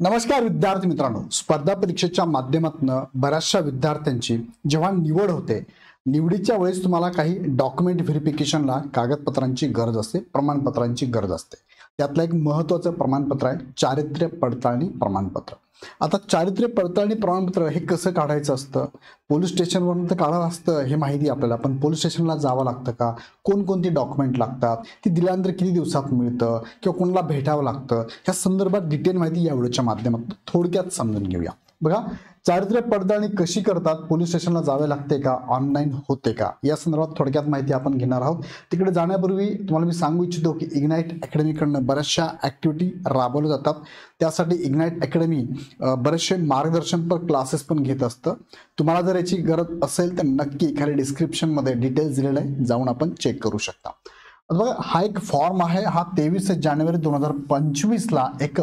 नमस्कार विद्यार्थी मित्रांनो, स्पर्धा परीक्षेच्या माध्यमातून बऱ्याचशा विद्यार्थ्यांची जेव्हा निवड होते, निवडीच्या वेळेस तुम्हाला काही डॉक्युमेंट व्हेरिफिकेशनला कागदपत्रांची गरज असते, प्रमाणपत्रांची गरज असते. त्यातलं एक महत्त्वाचं प्रमाणपत्र आहे चारित्र्य पडताळणी प्रमाणपत्र. आता चारित्र्य पडताळणी प्रमाणपत्र हे कसं काढायचं असतं? पोलीस स्टेशनवरून तर काढायला असतं हे माहिती आपल्याला, पण पोलीस स्टेशनला जावं लागतं का? कोणकोणती डॉक्युमेंट लागतात? ती दिल्यानंतर किती दिवसात मिळतं किंवा कोणाला भेटावं लागतं? ह्या संदर्भात डिटेल माहिती या व्हिडिओच्या माध्यमातून थोडक्यात समजून घेऊया. बघा, चारित्र्य पडताळणी कशी करतात? पोलीस स्टेशनला जावे लागते का? ऑनलाईन होते का? या संदर्भात थोडक्यात माहिती आपण घेणार आहोत. तिकडे जाण्यापूर्वी तुम्हाला मी सांगू इच्छितो की इग्नाइट अकॅडमीकडनं बऱ्याचशा ॲक्टिव्हिटी राबवल्या जातात. त्यासाठी इग्नाइट अकॅडमी बरेचसे मार्गदर्शनपर क्लासेस पण घेत असतं. तुम्हाला जर याची गरज असेल तर नक्की खाली डिस्क्रिप्शनमध्ये डिटेल्स दिलेले आहे, जाऊन आपण चेक करू शकता. बघा, हा एक फॉर्म आहे. हा 23 जानेवारी 2025ला एक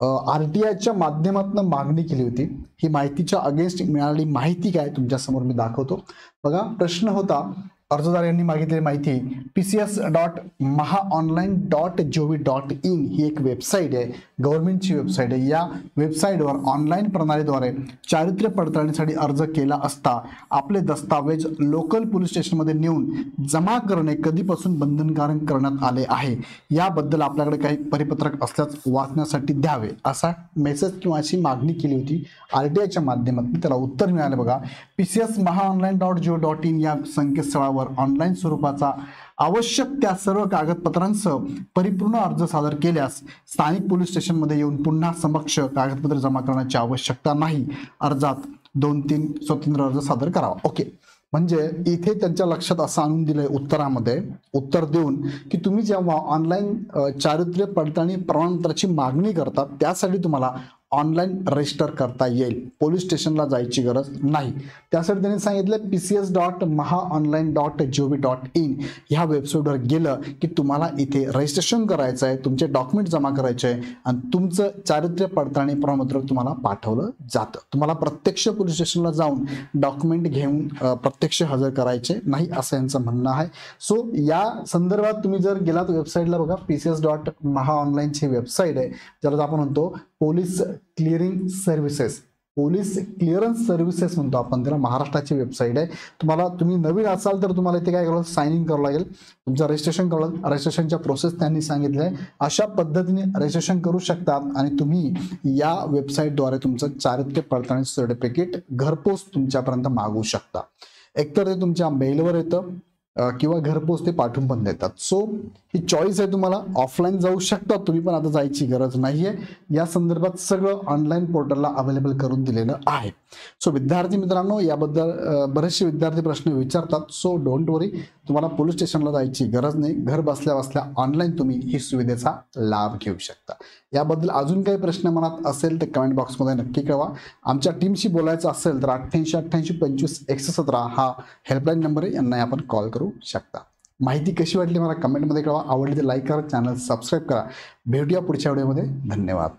RTIच्या माध्यमातून मागणी केली होती. ही माहितीच्या अगेन्स्ट मिळालेली माहिती काय तुमच्यासमोर मी दाखवतो. बघा, प्रश्न होता, अर्जदार यांनी मागितलेली माहिती pcs.mahaonline.gov.in ही एक वेबसाईट आहे, गव्हर्नमेंटची वेबसाईट आहे. या वेबसाईटवर ऑनलाईन प्रणालीद्वारे चारित्र्य पडताळणीसाठी अर्ज केला असता आपले दस्तावेज लोकल पोलीस स्टेशनमध्ये नेऊन जमा करणे कधीपासून बंधनकारक करण्यात आले आहे, याबद्दल आपल्याकडे काही परिपत्रक असल्यास वाचण्यासाठी द्यावे, असा मेसेज किंवा अशी मागणी केली होती RTIच्या माध्यमातून. त्याला उत्तर मिळाले. बघा, pcs.mahaonline.gov.in या संकेतस्थळावर ऑनलाईन स्वरूपाचा आवश्यक त्या सर्व कागदपत्रांसह परिपूर्ण अर्ज सादर केल्यास स्थानिक पोलीस स्टेशनमध्ये येऊन पुन्हा समक्ष कागदपत्रे जमा करण्याची आवश्यकता नाही. अर्जात 2-3 स्वतंत्र अर्ज सादर करावा. ओके, म्हणजे इथे त्यांच्या लक्षात असं आणून दिलंय उत्तरामध्ये, उत्तर देऊन की तुम्ही जेव्हा ऑनलाईन चारित्र्य पडताळणी प्रमाणपत्राची मागणी करता त्यासाठी तुम्हाला ऑनलाईन रजिस्टर करता येईल, पोलीस स्टेशनला जायची गरज नाही. त्यासाठी त्यांनी सांगितलं pcs.mahaonline.gov.in ह्या वेबसाईटवर गेलं की तुम्हाला इथे रजिस्ट्रेशन करायचं आहे, तुमचे डॉक्युमेंट जमा करायचे आहे आणि तुमचं चारित्र्य पडताळणी प्रमाणपत्र तुम्हाला पाठवलं जातं. तुम्हाला प्रत्यक्ष पोलीस स्टेशनला जाऊन डॉक्युमेंट घेऊन प्रत्यक्ष हजर करायचे नाही, असं यांचं म्हणणं आहे. सो या संदर्भात तुम्ही जर गेलात वेबसाईटला, बघा, pcs.mahaonline ची वेबसाईट आहे, ज्याला आपण म्हणतो police clearing services, police clearance services म्हणतो आपण त्याला, महाराष्ट्राची वेबसाईट आहे. तुम्ही नवीन असाल तर तुम्हाला इथे काय करावं, साइन इन करावं लागेल, तुमचं रजिस्ट्रेशन करावं. रजिस्ट्रेशनच्या प्रोसेस त्यांनी सांगितलं आहे. अशा पद्धतीने रजिस्ट्रेशन करू शकतात आणि तुम्ही या वेबसाईटद्वारे तुमचं चारित्र्य पडताळणी सर्टिफिकेट घरपोच तुमच्यापर्यंत मागवू शकता. एकतर ते तुमच्या मेलवर येतं किंवा घरपोच ते पाठवून पण देतात. सो ही चॉईस आहे, तुम्हाला ऑफलाईन जाऊ शकता तुम्ही, पण आता जायची गरज नाहीये. या संदर्भात सगळं ऑनलाईन पोर्टलला अवेलेबल करून दिलेलं आहे. सो विद्यार्थी मित्रांनो, याबद्दल बरेचसे विद्यार्थी प्रश्न विचारतात. सो डोंट वरी, तुम्हाला पोलीस स्टेशनला जायची गरज नाही. घर बसल्या बसल्या ऑनलाईन तुम्ही ही सुविधेचा लाभ घेऊ शकता. याबद्दल अजून काही प्रश्न मनात असेल तर कमेंट बॉक्समध्ये नक्की कळवा. आमच्या टीमशी बोलायचं असेल तर 888825 हा हेल्पलाईन नंबर आहे, यांना आपण कॉल करू शकता. माहिती कशी वाटली मला कमेंटमध्ये कळवा. आवडली तर लाईक करा, चॅनल सबस्क्राईब करा. भेटूया पुढच्या व्हिडिओमध्ये. धन्यवाद.